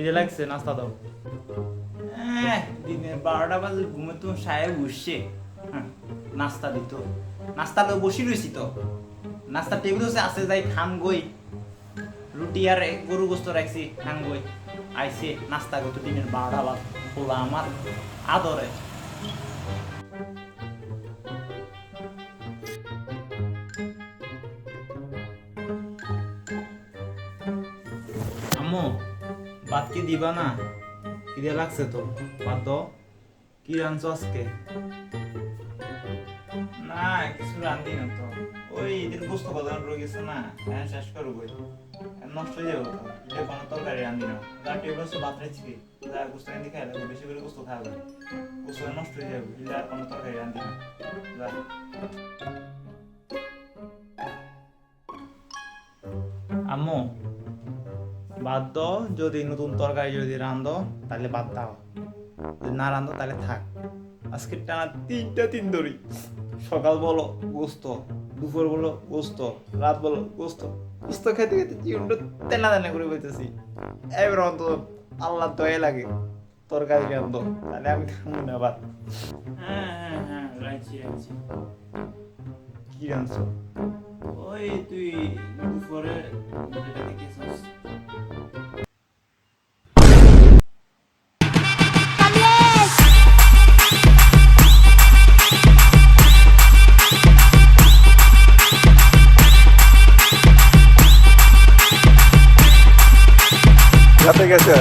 খিদে লাগছে, নাস্তা দাও। দিনের 12টা বাজে ঘুমে তো সাহেব উঠছে, নাস্তা দিত, নাস্তা তো বসি রয়েছি তো, নাস্তা টেবিল আছে, যাই খাম গই, রুটি আর গরু গোস্ত রাখছি খাম গই, আইসে নাস্তা করতো দিনের 12টা বাজে, খোলা আমার আদরে। আম্মু ভাত কি দিবা না? খিদে লাগছে তো, ভাত দাও। কি রাঁধছো আজকে? না কিছু রাঁধি না তো, ওই ঈদের গোস্ত বাজার রয়ে গেছে না, শেষ করবো, নষ্ট হয়ে যাবো তো, ঈদের কোনো তরকারি রাঁধি না, যা টেবিল ভাত রেখেছি, যা গোস্ত রাঁধি খাই লাগবে, বেশি করে গোস্ত খাওয়া যাবে, গোস্ত নষ্ট হয়ে যাবে, ঈদের আর কোনো তরকারি রাঁধি না, যা। আম্মু বাদ দাও, যদি নতুন তরকারি যদি রাঁধো তাহলে বাদ দাও, যদি না রাঁধো তাহলে থাক। আজকে টানা 3টা দিন ধরি, সকাল বলো গোস্ত, দুপুর বলো গোস্ত, রাত বলো গোস্ত, গোস্ত খেতে খেতে জীবনটা তেনা তেনা করে বলতেছি। এবার অন্তত আল্লাহ দয়া লাগে তরকারি রাঁধো, তাহলে আমি খাবো না ভাত। হ্যাঁ রাঁধছি। কি রাঁধছো? ওই তুই দুপুরে যেটা দেখেছিস। যাতে গেছে